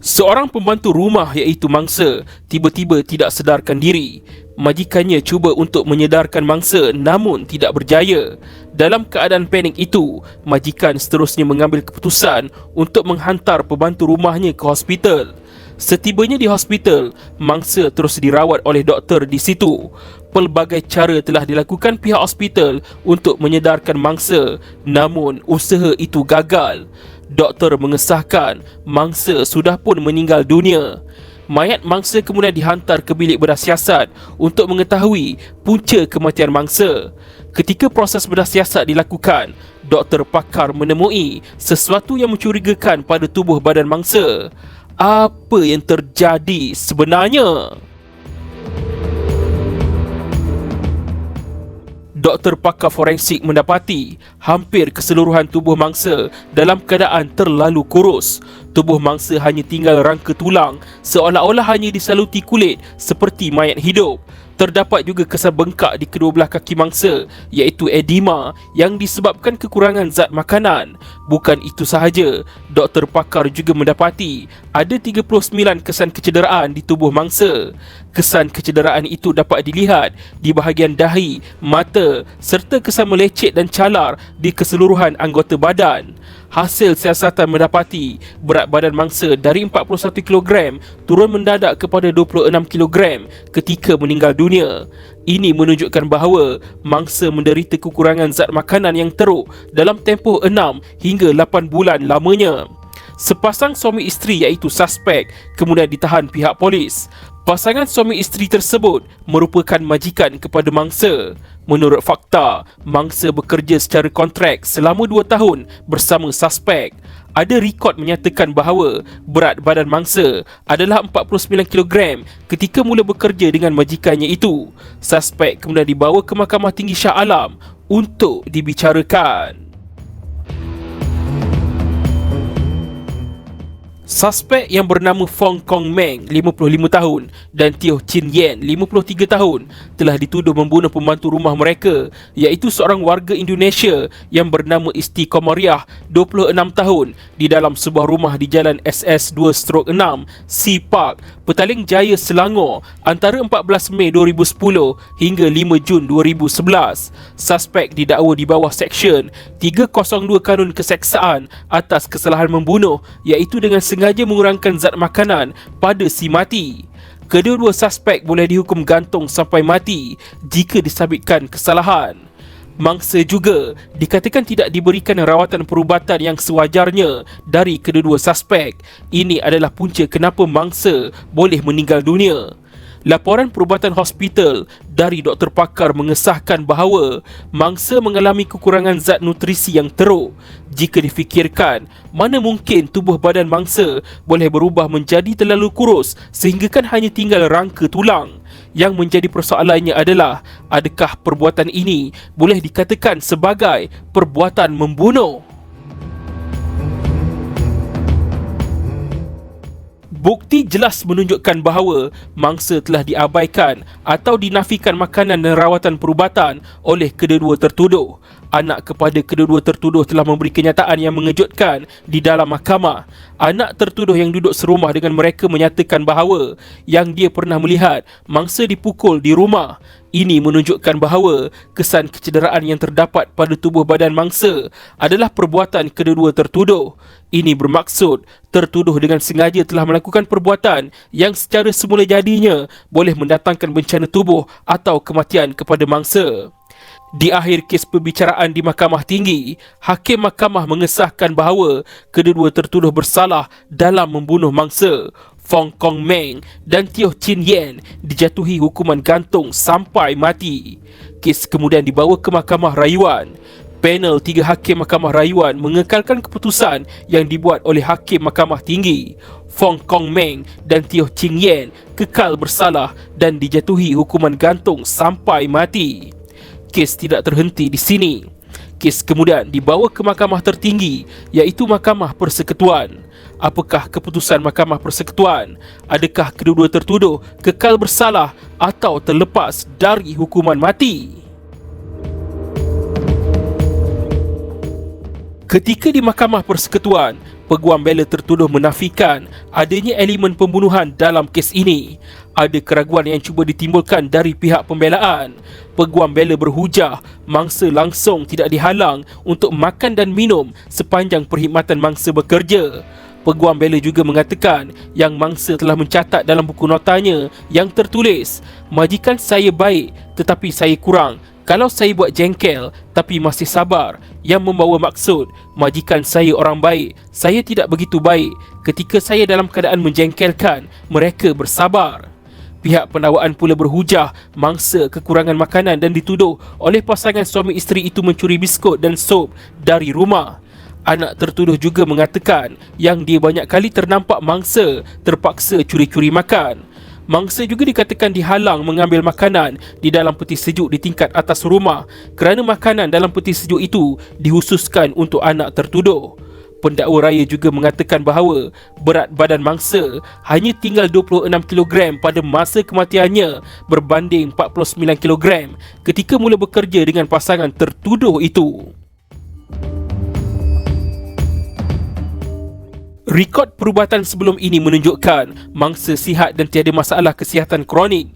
Seorang pembantu rumah iaitu mangsa tiba-tiba tidak sedarkan diri. Majikannya cuba untuk menyedarkan mangsa namun tidak berjaya. Dalam keadaan panik itu, majikan seterusnya mengambil keputusan untuk menghantar pembantu rumahnya ke hospital. Setibanya di hospital, mangsa terus dirawat oleh doktor di situ. Pelbagai cara telah dilakukan pihak hospital untuk menyedarkan mangsa, namun usaha itu gagal. Doktor mengesahkan mangsa sudah pun meninggal dunia. Mayat mangsa kemudian dihantar ke bilik bedah siasat untuk mengetahui punca kematian mangsa. Ketika proses bedah siasat dilakukan, doktor pakar menemui sesuatu yang mencurigakan pada tubuh badan mangsa. Apa yang terjadi sebenarnya? Doktor pakar forensik mendapati hampir keseluruhan tubuh mangsa dalam keadaan terlalu kurus. Tubuh mangsa hanya tinggal rangka tulang, seolah-olah hanya disaluti kulit seperti mayat hidup. Terdapat juga kesan bengkak di kedua belah kaki mangsa, iaitu edema yang disebabkan kekurangan zat makanan. Bukan itu sahaja, doktor pakar juga mendapati ada 39 kesan kecederaan di tubuh mangsa. Kesan kecederaan itu dapat dilihat di bahagian dahi, mata serta kesan melecet dan calar di keseluruhan anggota badan. Hasil siasatan mendapati berat badan mangsa dari 41 kg turun mendadak kepada 26 kg ketika meninggal dunia. Ini menunjukkan bahawa mangsa menderita kekurangan zat makanan yang teruk dalam tempoh 6 hingga 8 bulan lamanya. Sepasang suami isteri iaitu suspek kemudian ditahan pihak polis. Pasangan suami isteri tersebut merupakan majikan kepada mangsa. Menurut fakta, mangsa bekerja secara kontrak selama 2 tahun bersama suspek. Ada rekod menyatakan bahawa berat badan mangsa adalah 49 kg ketika mula bekerja dengan majikannya itu. Suspek kemudian dibawa ke Mahkamah Tinggi Shah Alam untuk dibicarakan. Suspek yang bernama Fong Kong Meng, 55 tahun dan Teo Chin Yen, 53 tahun telah dituduh membunuh pembantu rumah mereka iaitu seorang warga Indonesia yang bernama Isti Komariah, 26 tahun di dalam sebuah rumah di Jalan SS2/6 Sea Park, Petaling Jaya, Selangor antara 14 Mei 2010 hingga 5 Jun 2011. Suspek didakwa di bawah Seksyen 302 Kanun Keseksaan atas kesalahan membunuh iaitu dengan sengaja mengurangkan zat makanan pada si mati. Kedua-dua suspek boleh dihukum gantung sampai mati jika disabitkan kesalahan. Mangsa juga dikatakan tidak diberikan rawatan perubatan yang sewajarnya dari kedua-dua suspek. Ini adalah punca kenapa mangsa boleh meninggal dunia. Laporan perubatan hospital dari doktor pakar mengesahkan bahawa mangsa mengalami kekurangan zat nutrisi yang teruk. Jika difikirkan, mana mungkin tubuh badan mangsa boleh berubah menjadi terlalu kurus sehinggakan hanya tinggal rangka tulang. Yang menjadi persoalannya adalah, adakah perbuatan ini boleh dikatakan sebagai perbuatan membunuh? Bukti jelas menunjukkan bahawa mangsa telah diabaikan atau dinafikan makanan dan rawatan perubatan oleh kedua-dua tertuduh. Anak kepada kedua-dua tertuduh telah memberi kenyataan yang mengejutkan di dalam mahkamah. Anak tertuduh yang duduk serumah dengan mereka menyatakan bahawa yang dia pernah melihat mangsa dipukul di rumah. Ini menunjukkan bahawa kesan kecederaan yang terdapat pada tubuh badan mangsa adalah perbuatan kedua-dua tertuduh. Ini bermaksud tertuduh dengan sengaja telah melakukan perbuatan yang secara semula jadinya boleh mendatangkan bencana tubuh atau kematian kepada mangsa. Di akhir kes perbicaraan di Mahkamah Tinggi, Hakim Mahkamah mengesahkan bahawa kedua-dua tertuduh bersalah dalam membunuh mangsa. Fong Kong Meng dan Teo Chin Yen dijatuhi hukuman gantung sampai mati. Kes kemudian dibawa ke Mahkamah Rayuan. Panel 3 Hakim Mahkamah Rayuan mengekalkan keputusan yang dibuat oleh Hakim Mahkamah Tinggi. Fong Kong Meng dan Teo Chin Yen kekal bersalah dan dijatuhi hukuman gantung sampai mati. Kes tidak terhenti di sini. Kes kemudian dibawa ke Mahkamah Tertinggi iaitu Mahkamah Persekutuan. Apakah keputusan Mahkamah Persekutuan? Adakah kedua-dua tertuduh kekal bersalah atau terlepas dari hukuman mati? Ketika di Mahkamah Persekutuan, peguam bela tertuduh menafikan adanya elemen pembunuhan dalam kes ini. Ada keraguan yang cuba ditimbulkan dari pihak pembelaan. Peguam bela berhujah mangsa langsung tidak dihalang untuk makan dan minum sepanjang perkhidmatan mangsa bekerja. Peguam bela juga mengatakan yang mangsa telah mencatat dalam buku notanya yang tertulis, "Majikan saya baik tetapi saya kurang. Kalau saya buat jengkel tapi masih sabar, yang membawa maksud majikan saya orang baik, saya tidak begitu baik. Ketika saya dalam keadaan menjengkelkan, mereka bersabar." Pihak pendakwaan pula berhujah mangsa kekurangan makanan dan dituduh oleh pasangan suami isteri itu mencuri biskut dan sup dari rumah. Anak tertuduh juga mengatakan yang dia banyak kali ternampak mangsa terpaksa curi-curi makan. Mangsa juga dikatakan dihalang mengambil makanan di dalam peti sejuk di tingkat atas rumah kerana makanan dalam peti sejuk itu dikhususkan untuk anak tertuduh. Pendakwa raya juga mengatakan bahawa berat badan mangsa hanya tinggal 26 kg pada masa kematiannya berbanding 49 kg ketika mula bekerja dengan pasangan tertuduh itu. Rekod perubatan sebelum ini menunjukkan mangsa sihat dan tiada masalah kesihatan kronik.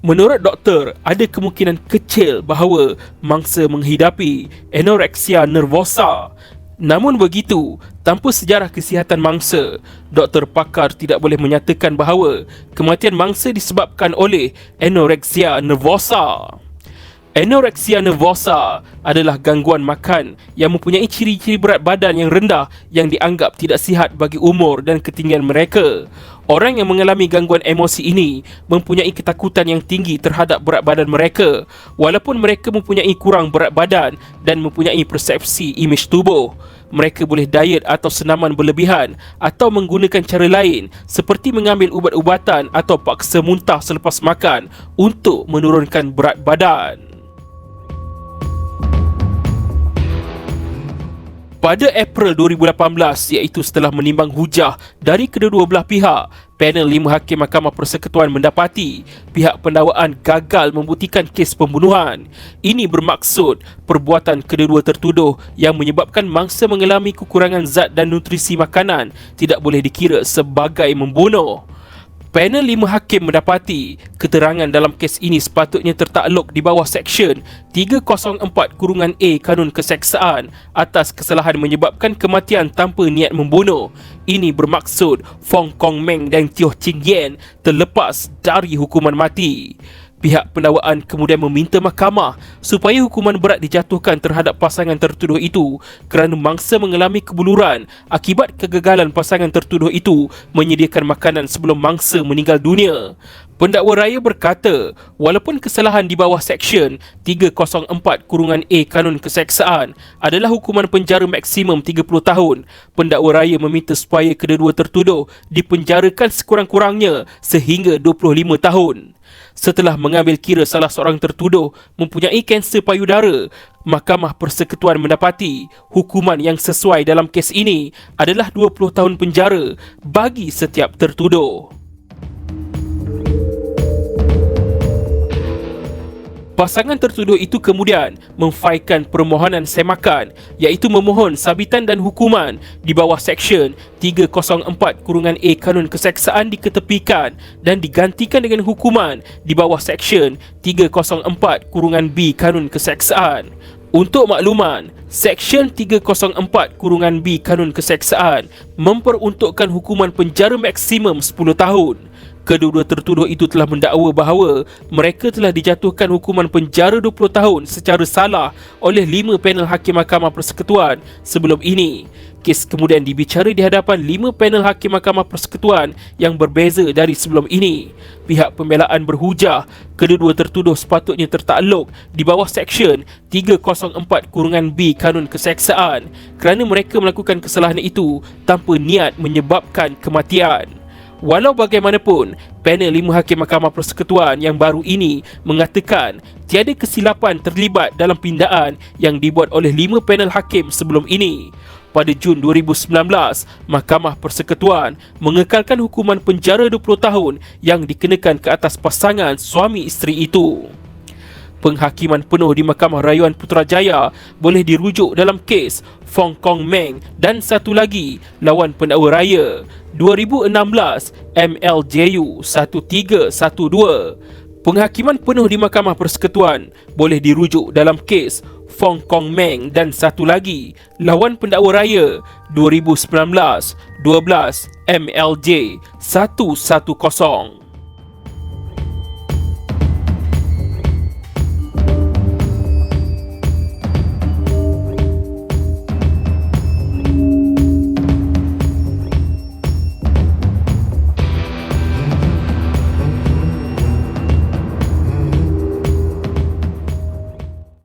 Menurut doktor, ada kemungkinan kecil bahawa mangsa menghidapi anorexia nervosa. Namun begitu, tanpa sejarah kesihatan mangsa, doktor pakar tidak boleh menyatakan bahawa kematian mangsa disebabkan oleh anorexia nervosa. Anorexia nervosa adalah gangguan makan yang mempunyai ciri-ciri berat badan yang rendah yang dianggap tidak sihat bagi umur dan ketinggian mereka. Orang yang mengalami gangguan emosi ini mempunyai ketakutan yang tinggi terhadap berat badan mereka, walaupun mereka mempunyai kurang berat badan dan mempunyai persepsi imej tubuh. Mereka boleh diet atau senaman berlebihan atau menggunakan cara lain seperti mengambil ubat-ubatan atau paksa muntah selepas makan untuk menurunkan berat badan. Pada April 2018, iaitu setelah menimbang hujah dari kedua-dua belah pihak, panel 5 hakim Mahkamah Persekutuan mendapati pihak pendakwaan gagal membuktikan kes pembunuhan. Ini bermaksud perbuatan kedua-dua tertuduh yang menyebabkan mangsa mengalami kekurangan zat dan nutrisi makanan tidak boleh dikira sebagai membunuh. Panel 5 hakim mendapati keterangan dalam kes ini sepatutnya tertakluk di bawah Seksyen 304(A) Kanun Keseksaan atas kesalahan menyebabkan kematian tanpa niat membunuh. Ini bermaksud Fong Kong Meng dan Teo Ching Yen terlepas dari hukuman mati. Pihak pendakwaan kemudian meminta mahkamah supaya hukuman berat dijatuhkan terhadap pasangan tertuduh itu kerana mangsa mengalami kebuluran akibat kegagalan pasangan tertuduh itu menyediakan makanan sebelum mangsa meninggal dunia. Pendakwa raya berkata, walaupun kesalahan di bawah Seksyen 304(A) Kanun Keseksaan adalah hukuman penjara maksimum 30 tahun, pendakwa raya meminta supaya kedua-dua tertuduh dipenjarakan sekurang-kurangnya sehingga 25 tahun. Setelah mengambil kira salah seorang tertuduh mempunyai kanser payudara, Mahkamah Persekutuan mendapati hukuman yang sesuai dalam kes ini adalah 20 tahun penjara bagi setiap tertuduh. Pasangan tertuduh itu kemudian memfailkan permohonan semakan, iaitu memohon sabitan dan hukuman di bawah Seksyen 304(A) Kanun Keseksaan diketepikan dan digantikan dengan hukuman di bawah Seksyen 304(B) Kanun Keseksaan. Untuk makluman, Seksyen 304(B) Kanun Keseksaan memperuntukkan hukuman penjara maksimum 10 tahun. Kedua-dua tertuduh itu telah mendakwa bahawa mereka telah dijatuhkan hukuman penjara 20 tahun secara salah oleh 5 panel hakim Mahkamah Persekutuan sebelum ini. Kes kemudian dibicara di hadapan 5 panel hakim Mahkamah Persekutuan yang berbeza dari sebelum ini. Pihak pembelaan berhujah kedua-dua tertuduh sepatutnya tertakluk di bawah Seksyen 304(B) Kanun Keseksaan kerana mereka melakukan kesalahan itu tanpa niat menyebabkan kematian. Walau bagaimanapun, panel 5 hakim Mahkamah Persekutuan yang baru ini mengatakan tiada kesilapan terlibat dalam pindaan yang dibuat oleh 5 panel hakim sebelum ini. Pada Jun 2019, Mahkamah Persekutuan mengekalkan hukuman penjara 20 tahun yang dikenakan ke atas pasangan suami isteri itu. Penghakiman penuh di Mahkamah Rayuan Putrajaya boleh dirujuk dalam kes Fong Kong Meng dan satu lagi lawan pendakwa raya 2016 MLJU 1312. Penghakiman penuh di Mahkamah Persekutuan boleh dirujuk dalam kes Fong Kong Meng dan satu lagi lawan pendakwa raya 2019 12 MLJ 110.